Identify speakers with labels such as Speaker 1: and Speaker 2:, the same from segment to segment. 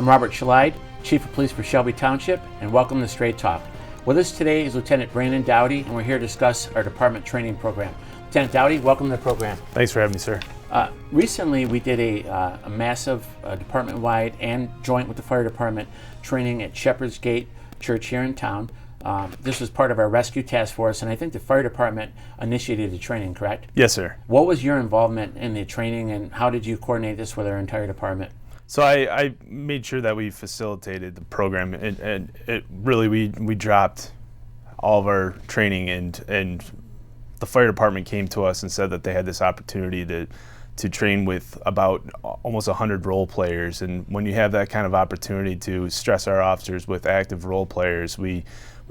Speaker 1: I'm Robert SHELIDE, Chief of Police for Shelby Township, and welcome to Straight Talk. With us today is Lieutenant Brandon DOWTY, and we're here to discuss our department training program. Lieutenant DOWTY, welcome to the program.
Speaker 2: Thanks for having me, sir.
Speaker 1: Recently, we did a massive department-wide and joint with the fire department training at Shepherd's Gate Church here in town. This was part of our rescue task force, and I think the fire department initiated the training, correct?
Speaker 2: Yes, sir.
Speaker 1: What was your involvement in the training, and how did you coordinate this with our entire department?
Speaker 2: So I made sure that we facilitated the program, and it really we dropped all of our training, and the fire department came to us and said that they had this opportunity to train with about almost 100 role players. And when you have that kind of opportunity to stress our officers with active role players, we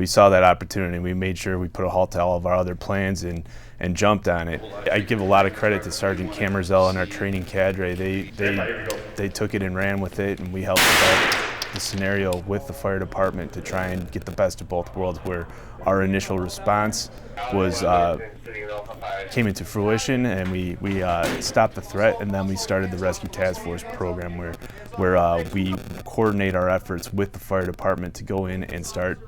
Speaker 2: saw that opportunity. We made sure we put a halt to all of our other plans and jumped on it. I give a lot of credit to Sergeant Camerzell and our training cadre. They took it and ran with it, and we helped develop the scenario with the fire department to try and get the best of both worlds, where our initial response was came into fruition, and we stopped the threat, and then we started the Rescue Task Force program where we coordinate our efforts with the fire department to go in and start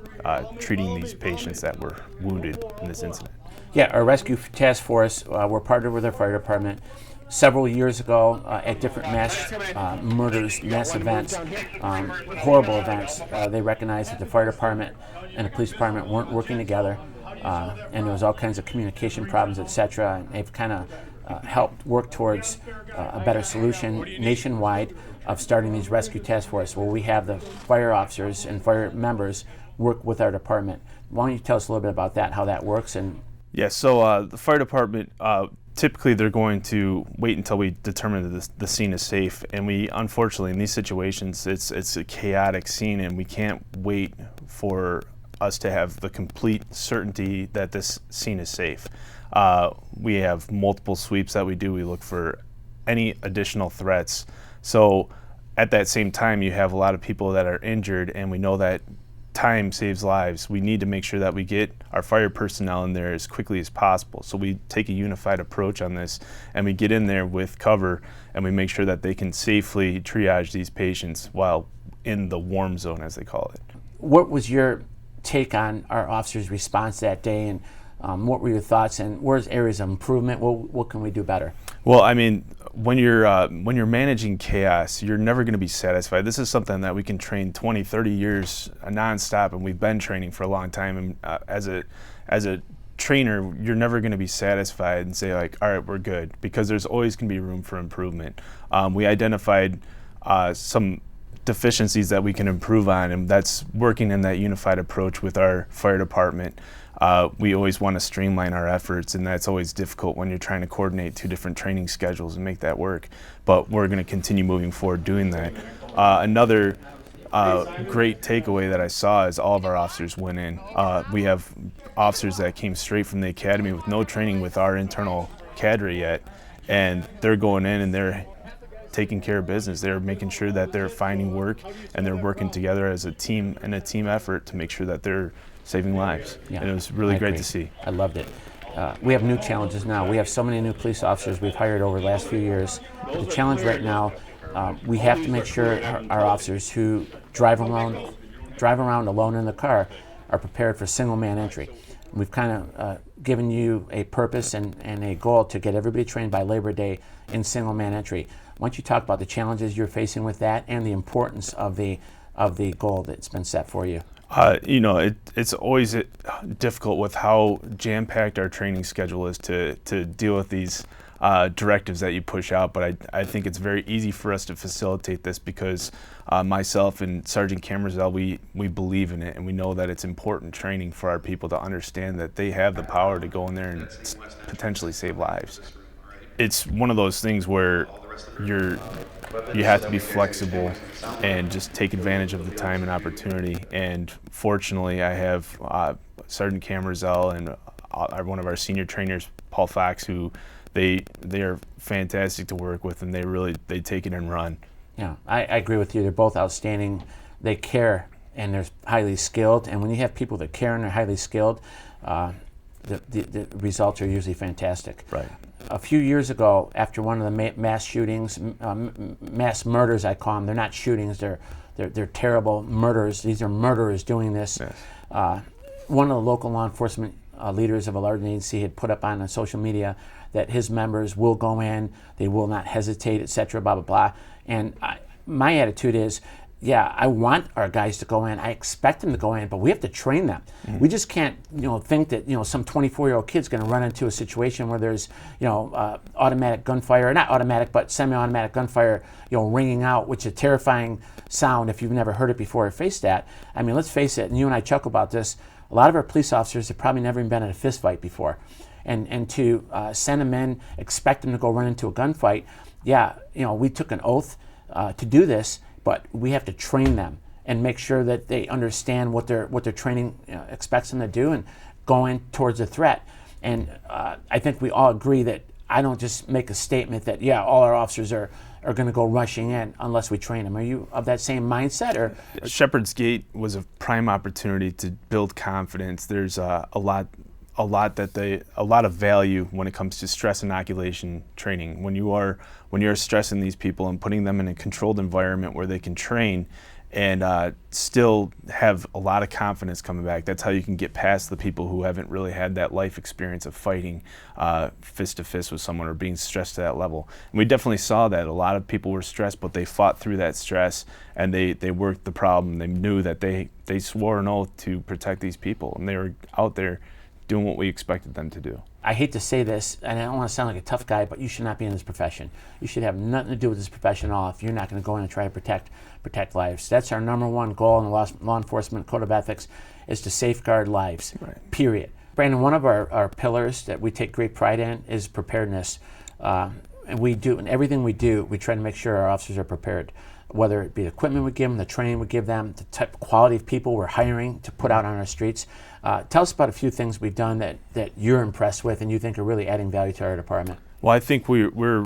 Speaker 2: treating these patients that were wounded in this incident.
Speaker 1: Yeah, our Rescue Task Force, we're partnered with our fire department. Several years ago, at different mass murders, mass events, horrible events, they recognized that the fire department and the police department weren't working together, and there was all kinds of communication problems, etc. And they've kind of helped work towards a better solution nationwide of starting these Rescue Task Force, where we have the fire officers and fire members work with our department. Why don't you tell us a little bit about that, how that works? And
Speaker 2: yeah, so the fire department, typically they're going to wait until we determine that the scene is safe, and we, unfortunately, in these situations, it's a chaotic scene, and we can't wait for us to have the complete certainty that this scene is safe. We have multiple sweeps that we do. We look for any additional threats. So at that same time, you have a lot of people that are injured, and we know that time saves lives. We need to make sure that we get our fire personnel in there as quickly as possible. So we take a unified approach on this, and we get in there with cover, and we make sure that they can safely triage these patients while in the warm zone, as they call it.
Speaker 1: What was your take on our officers' response that day, and what were your thoughts, and where's areas of improvement? What can we do better?
Speaker 2: Well, I mean, when you're managing chaos, you're never going to be satisfied. This is something that we can train 20, 30 years nonstop, and we've been training for a long time. And as a trainer, you're never going to be satisfied and say, like, all right, we're good, because there's always going to be room for improvement. We identified some deficiencies that we can improve on, and that's working in that unified approach with our fire department. We always want to streamline our efforts, and that's always difficult when you're trying to coordinate two different training schedules and make that work. But we're going to continue moving forward doing that. Another great takeaway that I saw is all of our officers went in. We have officers that came straight from the academy with no training with our internal cadre yet, and they're going in and they're taking care of business. They're making sure that they're finding work, and they're working together as a team and a team effort to make sure that they're saving lives. Yeah, and it was really great to see.
Speaker 1: I loved it. We have new challenges now. We have so many new police officers we've hired over the last few years. But the challenge right now, we have to make sure our officers who drive around alone in the car are prepared for single-man entry. We've kind of given you a purpose and a goal to get everybody trained by Labor Day in single-man entry. Why don't you talk about the challenges you're facing with that and the importance of the goal that's been set for you?
Speaker 2: You know, it's always difficult with how jam-packed our training schedule is to deal with these directives that you push out, but I think it's very easy for us to facilitate this because myself and Sergeant Camerzell, we believe in it, and we know that it's important training for our people to understand that they have the power to go in there and potentially save lives. It's one of those things where you have to be flexible and just take advantage of the time and opportunity. And fortunately, I have Sergeant Camerzell and one of our senior trainers, Paul Fox, who they are fantastic to work with, and they take it and run.
Speaker 1: Yeah, I agree with you. They're both outstanding. They care, and they're highly skilled. And when you have people that care and are highly skilled, the results are usually fantastic.
Speaker 2: Right.
Speaker 1: A few years ago, after one of the mass shootings, mass murders, I call them, they're not shootings, they're They're terrible murderers. These are murderers doing this.
Speaker 2: Yes.
Speaker 1: One of the local law enforcement leaders of a large agency had put up on social media that his members will go in, they will not hesitate, etc., blah, blah, blah. And my attitude is, yeah, I want our guys to go in. I expect them to go in, but we have to train them. We just can't, think that, some 24-year-old kid's going to run into a situation where there's, automatic gunfire, not automatic, but semi-automatic gunfire, ringing out, which is a terrifying sound if you've never heard it before or faced that. I mean, let's face it, and you and I chuckle about this, a lot of our police officers have probably never even been in a fist fight before. And to send them in, expect them to go run into a gunfight, yeah, we took an oath to do this, but we have to train them and make sure that they understand what their training expects them to do and go in towards a threat. And I think we all agree that I don't just make a statement that, yeah, all our officers are going to go rushing in unless we train them. Are you of that same mindset? Or
Speaker 2: Shepherd's Gate was a prime opportunity to build confidence. There's a lot of value when it comes to stress inoculation training. When you're stressing these people and putting them in a controlled environment where they can train and still have a lot of confidence coming back, that's how you can get past the people who haven't really had that life experience of fighting fist to fist with someone or being stressed to that level. And we definitely saw that. A lot of people were stressed, but they fought through that stress and they worked the problem. They knew that they swore an oath to protect these people, and they were out there doing what we expected them to do.
Speaker 1: I hate to say this, and I don't want to sound like a tough guy, but you should not be in this profession. You should have nothing to do with this profession at all if you're not going to go in and try to protect lives. That's our number one goal in the law enforcement code of ethics, is to safeguard lives,
Speaker 2: Right.
Speaker 1: Period. Brandon, one of our pillars that we take great pride in is preparedness. And we do, in everything we do, we try to make sure our officers are prepared, whether it be the equipment we give them, the training we give them, the type of quality of people we're hiring to put out on our streets. Tell us about a few things we've done that you're impressed with and you think are really adding value to our department.
Speaker 2: Well, I think we're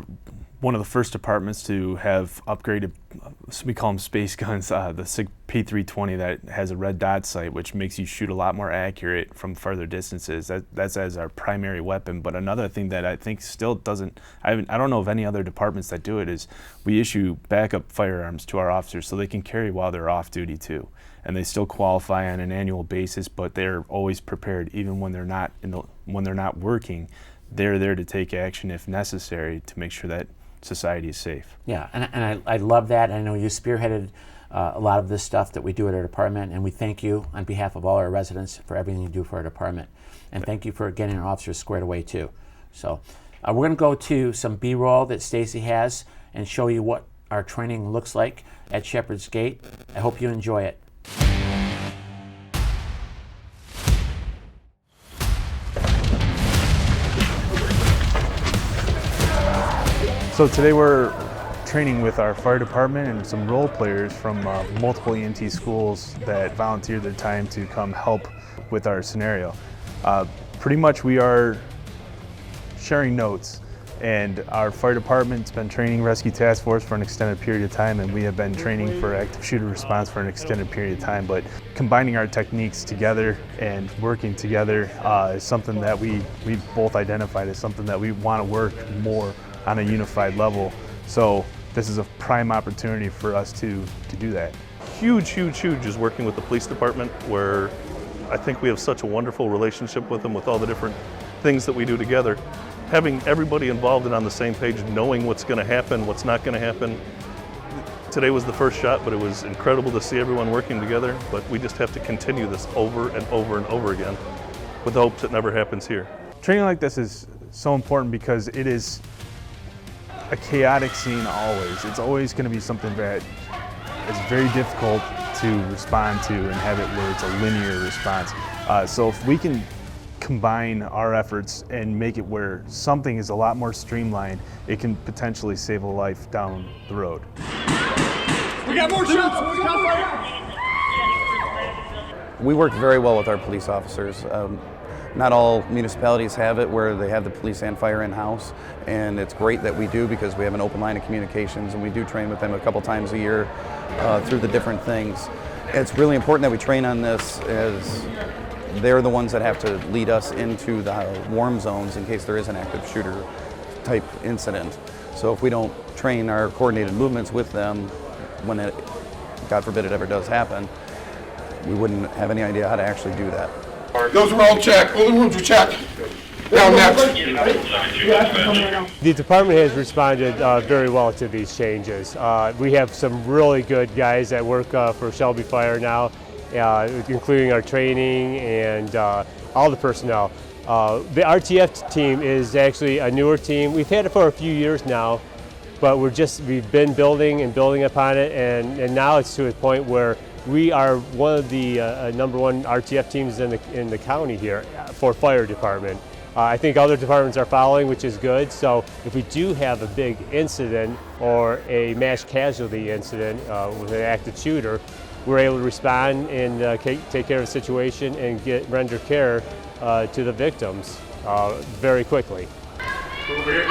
Speaker 2: one of the first departments to have upgraded, we call them space guns, the SIG P320 that has a red dot sight, which makes you shoot a lot more accurate from further distances. That's as our primary weapon. But another thing that I think still doesn't, I don't know of any other departments that do it, is we issue backup firearms to our officers so they can carry while they're off duty too. And they still qualify on an annual basis, but they're always prepared, even when they're not when they're not working. They're there to take action if necessary to make sure that society is safe.
Speaker 1: Yeah, and I love that. I know you spearheaded a lot of this stuff that we do at our department, and we thank you on behalf of all our residents for everything you do for our department. And thank you for getting our officers squared away too. So we're going to go to some B-roll that Stacy has and show you what our training looks like at Shepherd's Gate. I hope you enjoy it.
Speaker 2: So today we're training with our fire department and some role players from multiple EMT schools that volunteered their time to come help with our scenario. Pretty much we are sharing notes, and our fire department's been training Rescue Task Force for an extended period of time, and we have been training for active shooter response for an extended period of time. But combining our techniques together and working together is something that we both identified as something that we want to work more on a unified level. So this is a prime opportunity for us to do that.
Speaker 3: Huge is working with the police department, where I think we have such a wonderful relationship with them, with all the different things that we do together. Having everybody involved and on the same page, knowing what's going to happen, what's not going to happen. Today was the first shot, but it was incredible to see everyone working together. But we just have to continue this over and over and over again with the hopes it never happens here.
Speaker 2: Training like this is so important because it is a chaotic scene always. It's always going to be something that is very difficult to respond to and have it where it's a linear response. So if we can combine our efforts and make it where something is a lot more streamlined, it can potentially save a life down the road.
Speaker 4: We got more shots!
Speaker 5: We work very well with our police officers. Not all municipalities have it where they have the police and fire in-house, and it's great that we do because we have an open line of communications, and we do train with them a couple times a year through the different things. It's really important that we train on this, as they're the ones that have to lead us into the warm zones in case there is an active shooter type incident. So if we don't train our coordinated movements with them when it God forbid it ever does happen, we wouldn't have any idea how to actually do that.
Speaker 4: Those are all checked. All the rooms are checked. Now next.
Speaker 6: The department has responded very well to these changes. We have some really good guys that work for Shelby Fire now, including our training and all the personnel. The RTF team is actually a newer team. We've had it for a few years now, but we've been building upon it, and now it's to a point where we are one of the #1 RTF teams in the county here for fire department. I think other departments are following, which is good. So if we do have a big incident or a mass casualty incident with an active shooter, we're able to respond and take care of the situation and render care to the victims very quickly.
Speaker 4: Clear!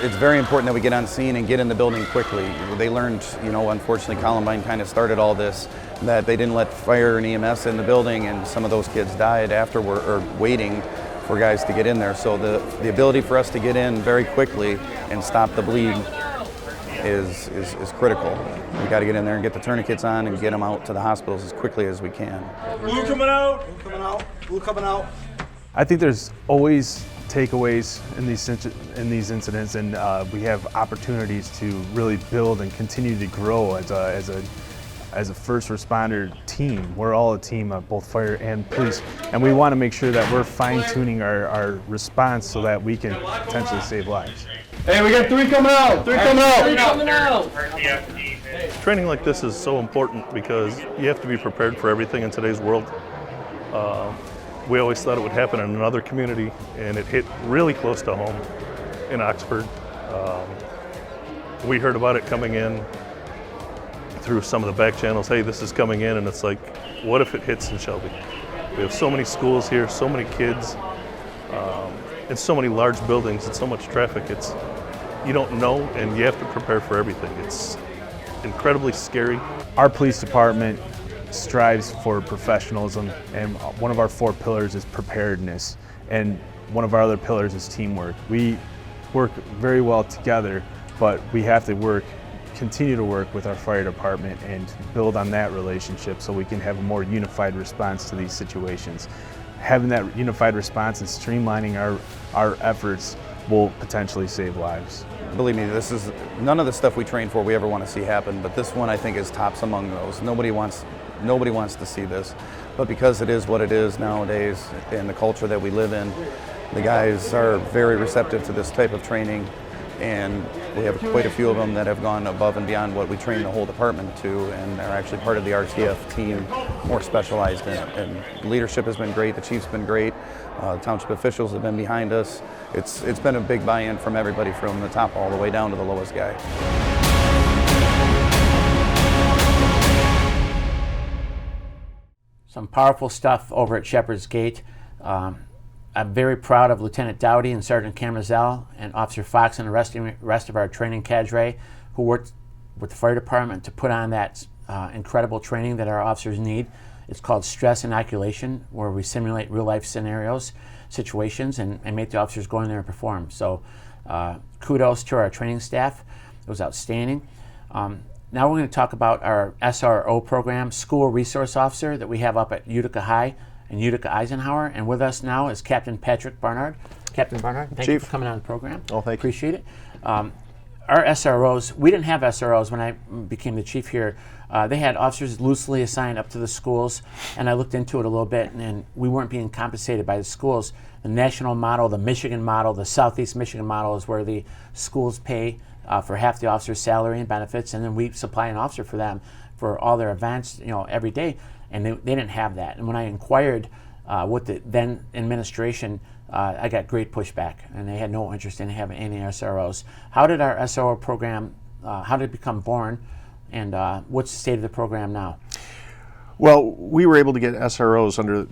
Speaker 5: It's very important that we get on scene and get in the building quickly. They learned, unfortunately Columbine kind of started all this, that they didn't let fire and EMS in the building, and some of those kids died afterward, or waiting for guys to get in there. So the ability for us to get in very quickly and stop the bleed is critical. We got to get in there and get the tourniquets on and get them out to the hospitals as quickly as we can.
Speaker 4: Blue coming out. Blue coming out. Blue coming out.
Speaker 2: I think there's always takeaways in these incidents, and we have opportunities to really build and continue to grow as a first responder team. We're all a team of both fire and police, and we want to make sure that we're fine-tuning our response so that we can potentially save lives.
Speaker 4: Hey, we got 3 coming out. 3 coming out. 3 coming out.
Speaker 3: Training like this is so important because you have to be prepared for everything in today's world. We always thought it would happen in another community, and it hit really close to home in Oxford. We heard about it coming in through some of the back channels. Hey, this is coming in, and it's like, what if it hits in Shelby? We have so many schools here, so many kids, and so many large buildings and so much traffic. You don't know, and you have to prepare for everything. It's incredibly scary.
Speaker 2: Our police department strives for professionalism, and one of our 4 pillars is preparedness, and one of our other pillars is teamwork. We work very well together, but we have to continue to work with our fire department and build on that relationship so we can have a more unified response to these situations. Having that unified response and streamlining our efforts will potentially save lives.
Speaker 5: Believe me, this is none of the stuff we train for we ever want to see happen, but this one I think is tops among those. Nobody wants to see this, but because it is what it is nowadays and the culture that we live in, the guys are very receptive to this type of training, and we have quite a few of them that have gone above and beyond what we train the whole department to, and are actually part of the RTF team, more specialized in it. And leadership has been great, the chief's been great, township officials have been behind us. It's been a big buy-in from everybody, from the top all the way down to the lowest guy.
Speaker 1: Some powerful stuff over at Shepherd's Gate. I'm very proud of Lieutenant DOWTY and Sergeant Camazell and Officer Fox and the rest of our training cadre who worked with the fire department to put on that incredible training that our officers need. It's called stress inoculation, where we simulate real-life scenarios, situations, and make the officers go in there and perform. So kudos to our training staff. It was outstanding. Now we're going to talk about our SRO program, School Resource Officer, that we have up at Utica High and Utica Eisenhower. And with us now is Captain Patrick Barnard. Captain Barnard, thank you for coming on the program.
Speaker 7: Oh, thank you.
Speaker 1: Appreciate it. Our SROs, we didn't have SROs when I became the chief here. They had officers loosely assigned up to the schools, and I looked into it a little bit, and we weren't being compensated by the schools. The national model, the Michigan model, the Southeast Michigan model is where the schools pay for half the officer's salary and benefits, and then we supply an officer for them for all their events, every day, and they didn't have that. And when I inquired with the then administration, I got great pushback, and they had no interest in having any SROs. How did our SRO program, how did it become born, and what's the state of the program now?
Speaker 7: Well, we were able to get SROs under,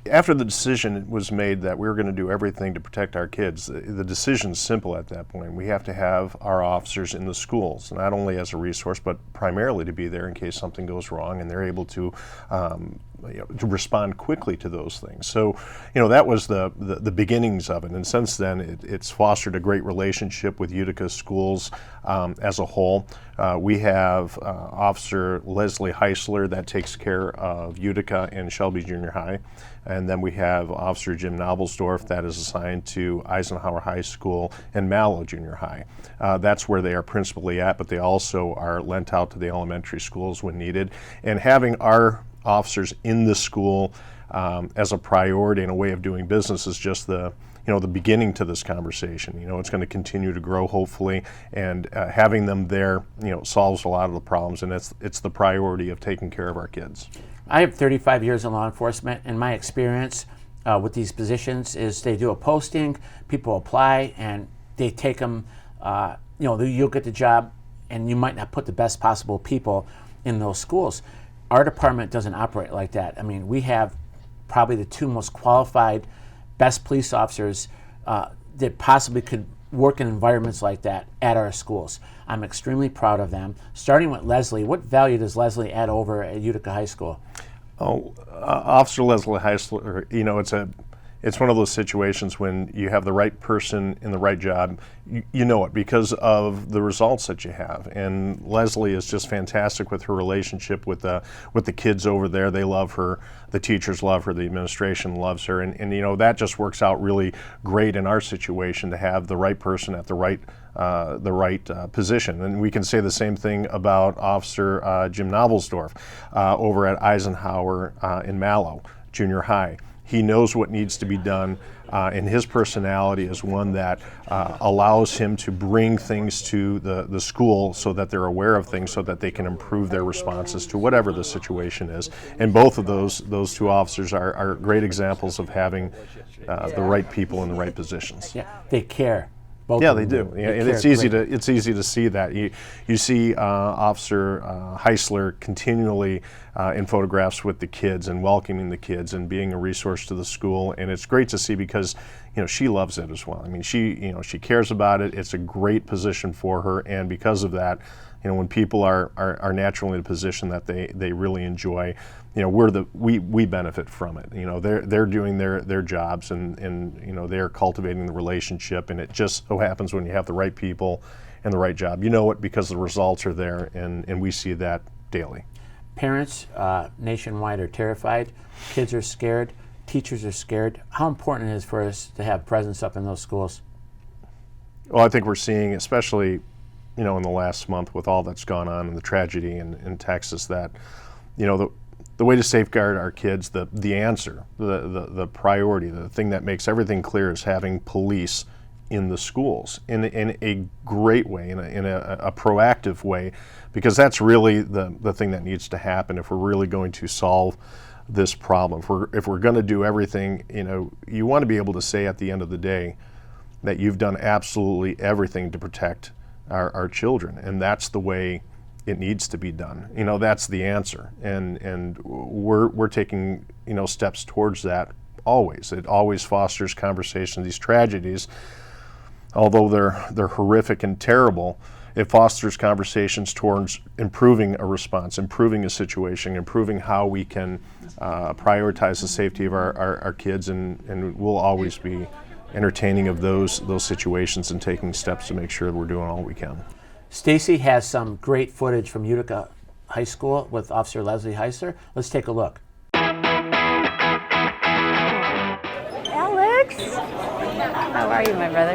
Speaker 3: after the decision was made that we were going to do everything to protect our kids, the decision's simple at that point. We have to have our officers in the schools, not only as a resource, but primarily to be there in case something goes wrong, and they're able to to respond quickly to those things. So, that was the beginnings of it, and since then it's fostered a great relationship with Utica schools as a whole. We have Officer Leslie HEISLER that takes care of Utica and Shelby Junior High, and then we have Officer Jim Knobelsdorf that is assigned to Eisenhower High School and Mallow Junior High. That's where they are principally at, but they also are lent out to the elementary schools when needed. And having our officers in the school as a priority and a way of doing business is just the beginning to this conversation. It's going to continue to grow, hopefully, and having them there, solves a lot of the problems, and it's the priority of taking care of our kids.
Speaker 1: I have 35 years in law enforcement, and my experience with these positions is they do a posting, people apply, and they take them, you'll get the job, and you might not put the best possible people in those schools. Our department doesn't operate like that. I mean, we have probably the two most qualified, best police officers that possibly could work in environments like that at our schools. I'm extremely proud of them. Starting with Leslie, what value does Leslie add over at Utica High School?
Speaker 3: Officer Leslie HEISLER, it's one of those situations when you have the right person in the right job, you know it because of the results that you have. And Leslie is just fantastic with her relationship with the kids over there. They love her, the teachers love her, the administration loves her, and that just works out really great in our situation to have the right person at the right position. And we can say the same thing about Officer Jim Knobelsdorf over at Eisenhower in Mallow Junior High. He knows what needs to be done, and his personality is one that allows him to bring things to the school so that they're aware of things so that they can improve their responses to whatever the situation is. And both of those two officers are great examples of having the right people in the right positions.
Speaker 1: Yeah, they care.
Speaker 3: Yeah, they do. Yeah, and it's easy to see that. You see Officer HEISLER continually in photographs with the kids and welcoming the kids and being a resource to the school, and it's great to see because she loves it as well. I mean, she cares about it. It's a great position for her, and because of that, when people are naturally in a position that they really enjoy, we benefit from it. They're doing their jobs and they're cultivating the relationship, and it just so happens when you have the right people and the right job. You know it because the results are there, and we see that daily.
Speaker 1: Parents nationwide are terrified. Kids are scared. Teachers are scared. How important it is for us to have presence up in those schools?
Speaker 3: Well, I think we're seeing, especially in the last month with all that's gone on and the tragedy in Texas, that the way to safeguard our kids, the answer, the priority, the thing that makes everything clear is having police in the schools in a great way, in a proactive way, because that's really the thing that needs to happen if we're really going to solve this problem. If we're going to do everything, you want to be able to say at the end of the day that you've done absolutely everything to protect our children, and that's the way it needs to be done. That's the answer, and we're taking steps towards that always. It always fosters conversation. These tragedies, although they're horrific and terrible, it fosters conversations towards improving a response, improving a situation, improving how we can prioritize the safety of our kids, and we'll always be entertaining of those situations and taking steps to make sure that we're doing all we can.
Speaker 1: Stacy has some great footage from Utica High School with Officer Leslie HEISLER. Let's take a look.
Speaker 7: Alex! How are you, my brother?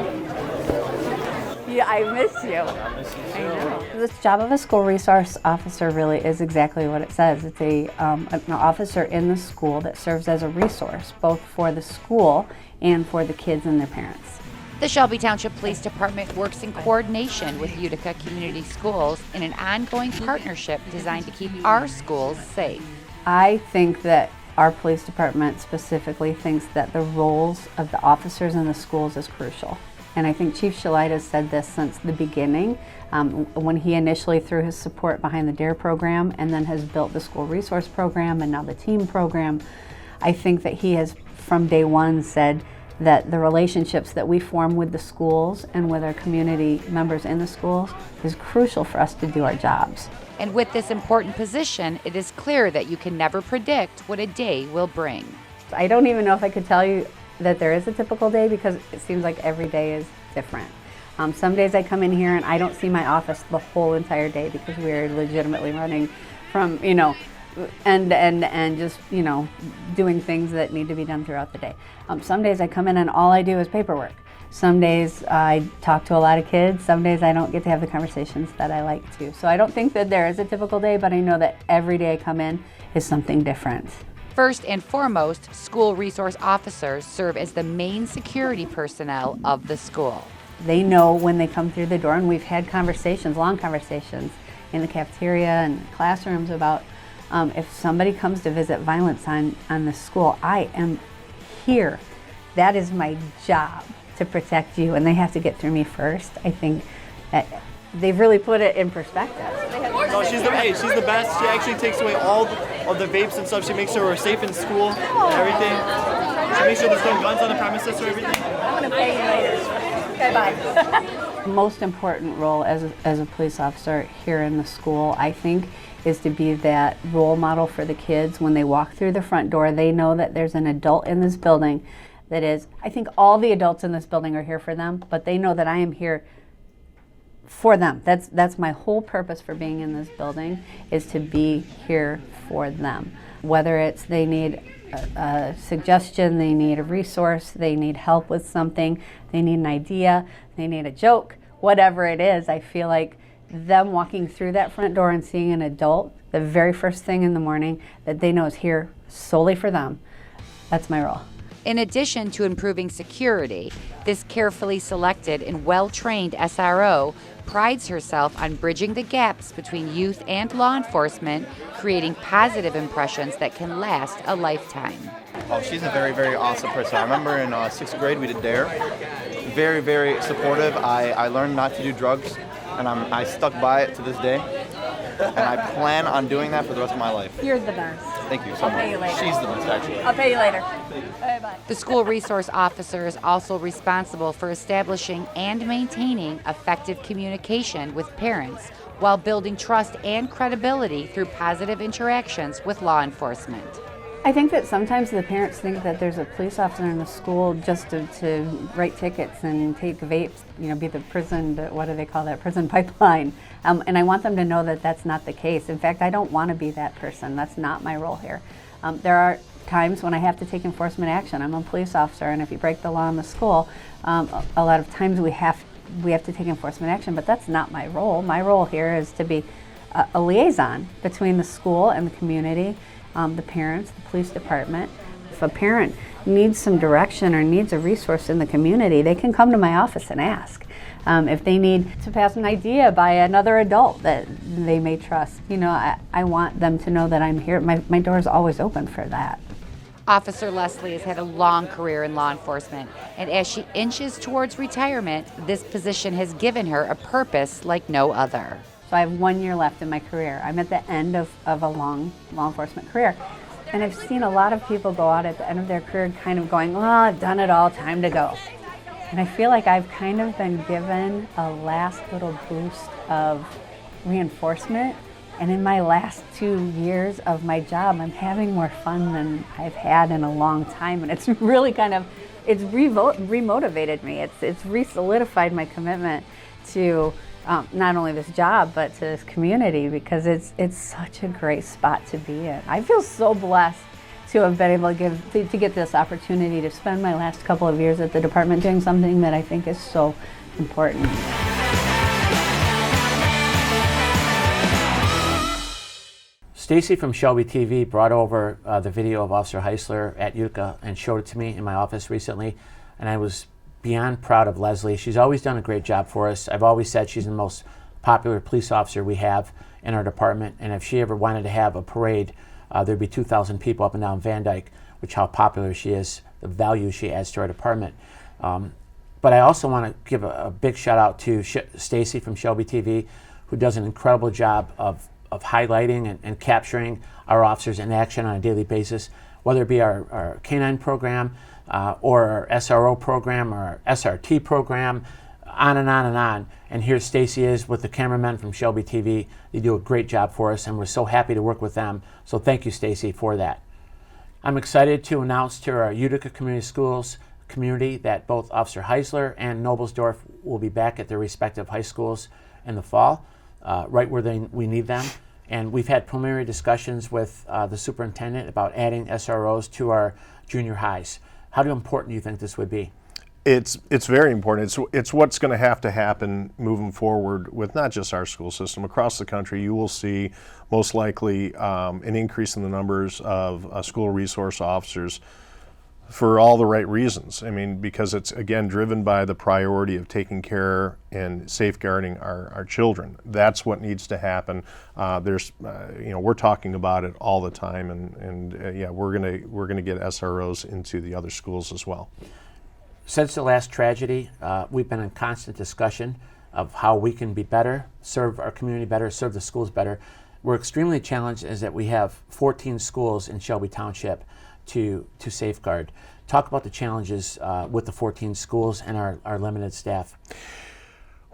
Speaker 7: Yeah, I miss you. I know. This job of a school resource officer really is exactly what it says. It's an officer in the school that serves as a resource, both for the school and for the kids and their parents.
Speaker 8: The Shelby Township Police Department works in coordination with Utica Community Schools in an ongoing partnership designed to keep our schools safe.
Speaker 7: I think that our police department specifically thinks that the roles of the officers in the schools is crucial. And I think Chief SHELIDE has said this since the beginning, when he initially threw his support behind the DARE program and then has built the school resource program and now the team program. I think that he has, from day one, said that the relationships that we form with the schools and with our community members in the schools is crucial for us to do our jobs.
Speaker 8: And with this important position, it is clear that you can never predict what a day will bring.
Speaker 7: I don't even know if I could tell you that there is a typical day, because it seems like every day is different. Some days I come in here and I don't see my office the whole entire day because we're legitimately running from, end to end and just, doing things that need to be done throughout the day. Some days I come in and all I do is paperwork. Some days I talk to a lot of kids. Some days I don't get to have the conversations that I like to. So I don't think that there is a typical day, but I know that every day I come in is something different.
Speaker 8: First and foremost, school resource officers serve as the main security personnel of the school.
Speaker 7: They know when they come through the door, and we've had conversations, long conversations, in the cafeteria and classrooms about if somebody comes to visit violence on the school, I am here. That is my job, to protect you, and they have to get through me first. I think that they've really put it in perspective.
Speaker 9: No, she's the best. She actually takes away all of the vapes and stuff. She makes sure we're safe in school and everything. She makes sure there's no guns on the premises or everything.
Speaker 7: I'm going to pay you later. Okay, bye. Most important role as a police officer here in the school, I think, is to be that role model for the kids. When they walk through the front door, they know that there's an adult in this building that is, I think all the adults in this building are here for them, but they know that I am here for them. That's my whole purpose for being in this building, is to be here for them. Whether it's they need a suggestion, they need a resource, they need help with something, they need an idea, they need a joke, whatever it is, I feel like them walking through that front door and seeing an adult, the very first thing in the morning that they know is here solely for them, that's my role.
Speaker 8: In addition to improving security, this carefully selected and well-trained SRO prides herself on bridging the gaps between youth and law enforcement, creating positive impressions that can last a lifetime.
Speaker 9: Oh, she's a very, very awesome person. I remember in 6th grade we did DARE. Very, very supportive. I learned not to do drugs, and I stuck by it to this day. And I plan on doing that for the rest of my life.
Speaker 7: You're the best.
Speaker 9: Thank you so much.
Speaker 7: I'll pay you later.
Speaker 9: She's the best, actually.
Speaker 7: I'll pay you later. Bye-bye.
Speaker 8: The school resource officer is also responsible for establishing and maintaining effective communication with parents while building trust and credibility through positive interactions with law enforcement.
Speaker 7: I think that sometimes the parents think that there's a police officer in the school just to write tickets and take vapes, be the prison, what do they call that, prison pipeline. And I want them to know that that's not the case. In fact, I don't want to be that person. That's not my role here. There are times when I have to take enforcement action. I'm a police officer, and if you break the law in the school, a lot of times we have to take enforcement action, but that's not my role. My role here is to be a liaison between the school and the community, the parents, the police department. If a parent needs some direction or needs a resource in the community, they can come to my office and ask. If they need to pass an idea by another adult that they may trust, I want them to know that I'm here. My door is always open for that.
Speaker 8: Officer Leslie has had a long career in law enforcement, and as she inches towards retirement, this position has given her a purpose like no other.
Speaker 7: So I have 1 year left in my career. I'm at the end of a long law enforcement career. And I've seen a lot of people go out at the end of their career kind of going, well, I've done it all, time to go. And I feel like I've kind of been given a last little boost of reinforcement. And in my last 2 years of my job, I'm having more fun than I've had in a long time. And it's really it's remotivated me. It's re-solidified my commitment to not only this job, but to this community, because it's such a great spot to be in. I feel so blessed to have been able to get this opportunity to spend my last couple of years at the department doing something that I think is so important.
Speaker 1: Stacy from Shelby TV brought over the video of Officer HEISLER at Utica and showed it to me in my office recently, and I was beyond proud of Leslie. She's always done a great job for us. I've always said she's the most popular police officer we have in our department, and if she ever wanted to have a parade, there'd be 2,000 people up and down Van Dyke, which how popular she is, the value she adds to our department. But I also want to give a big shout out to Stacy from Shelby TV, who does an incredible job of highlighting and capturing our officers in action on a daily basis, whether it be our K-9 program or our SRO program or our SRT program, on and on and on. And here Stacy is with the cameramen from Shelby TV. They do a great job for us, and we're so happy to work with them. So thank you, Stacy, for that. I'm excited to announce to our Utica Community Schools community that both Officer Heisler and Noblesdorf will be back at their respective high schools in the fall, right where we need them. And we've had preliminary discussions with the superintendent about adding SROs to our junior highs. How important do you think this would be?
Speaker 10: It's very important. It's what's going to happen moving forward with not just our school system. Across the country, you will see most likely an increase in the numbers of school resource officers for all the right reasons. I mean, because it's, again, driven by the priority of taking care and safeguarding our children. That's what needs to happen. We're talking about it all the time, and yeah, we're gonna get SROs into the other schools as well.
Speaker 1: Since the last tragedy, we've been in constant discussion of how we can be better, serve our community better, serve the schools better. We're extremely challenged is that we have 14 schools in Shelby Township to safeguard. Talk about the challenges with the 14 schools and our limited staff.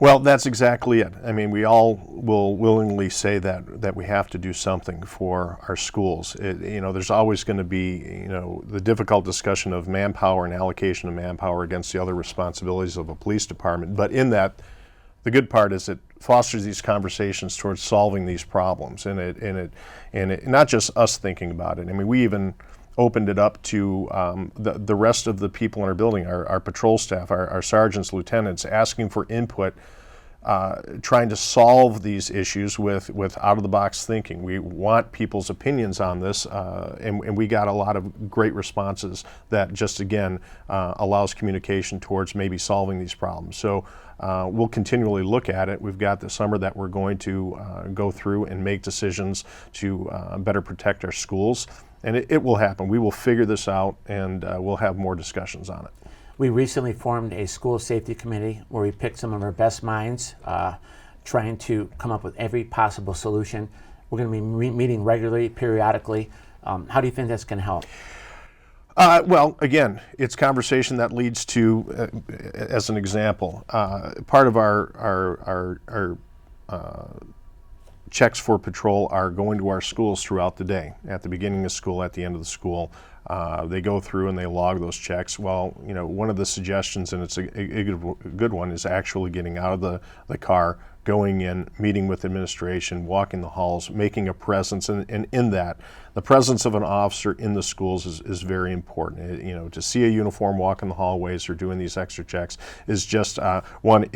Speaker 10: Well, that's exactly it. I mean, we all will willingly say that we have to do something for our schools. There's always going to be, the difficult discussion of manpower and allocation of manpower against the other responsibilities of a police department. But in that, the good part is it fosters these conversations towards solving these problems, and it not just us thinking about it. I mean, we even opened it up to the rest of the people in our building, our patrol staff, our sergeants, lieutenants, asking for input, trying to solve these issues with out-of-the-box thinking. We want people's opinions on this, and we got a lot of great responses that just, again, allows communication towards maybe solving these problems. So we'll continually look at it. We've got the summer that we're going to go through and make decisions to better protect our schools. And it will happen. We will figure this out, and we'll have more discussions on it.
Speaker 1: We recently formed a school safety committee where we picked some of our best minds, trying to come up with every possible solution. We're going to be meeting regularly, periodically. How do you think that's going to help?
Speaker 10: Well, again, it's conversation that leads to, as an example, part of our checks for patrol are going to our schools throughout the day. At the beginning of school, at the end of the school, they go through and they log those checks. Well, one of the suggestions, and it's a good one, is actually getting out of the car, going in, meeting with administration, walking the halls, making a presence, and in that, the presence of an officer in the schools is very important. To see a uniform walk in the hallways or doing these extra checks is just one.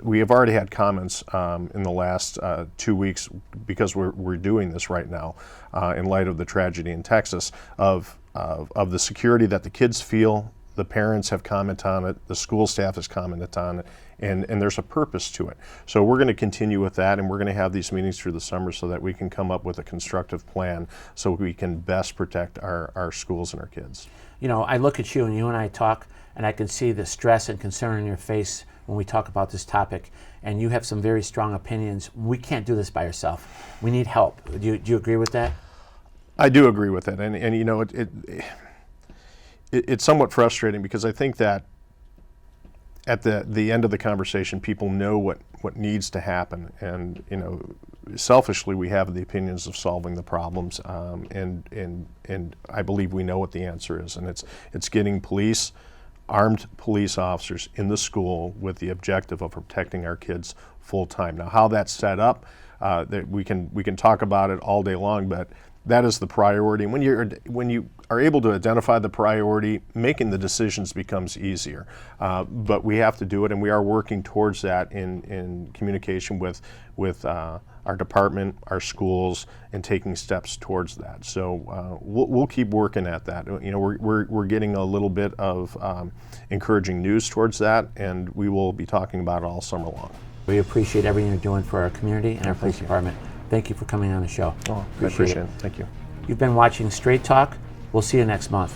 Speaker 10: We have already had comments in the last 2 weeks, because we're doing this right now in light of the tragedy in Texas, of the security that the kids feel. The parents have commented on it, the school staff has commented on it, and there's a purpose to it. So we're going to continue with that, and we're going to have these meetings through the summer so that we can come up with a constructive plan so we can best protect our schools and our kids.
Speaker 1: I look at you, and you and I talk, and I can see the stress and concern in your face when we talk about this topic, and you have some very strong opinions. We can't do this by ourselves. We need help. Do you agree with that?
Speaker 10: I do agree with it, and it's somewhat frustrating, because I think that at the end of the conversation, people know what needs to happen, and selfishly we have the opinions of solving the problems, and I believe we know what the answer is, and it's getting armed police officers in the school with the objective of protecting our kids full time. Now, how that's set up, we can talk about it all day long, but that is the priority. And when you are able to identify the priority, making the decisions becomes easier. But we have to do it, and we are working towards that in communication with our department, our schools, and taking steps towards that. So we'll keep working at that. We're getting a little bit of encouraging news towards that, and we will be talking about it all summer long.
Speaker 1: We appreciate everything you're doing for our community and our police department. Thank you for coming on the show.
Speaker 10: I appreciate it. Thank you.
Speaker 1: You've been watching Straight Talk. We'll see you next month.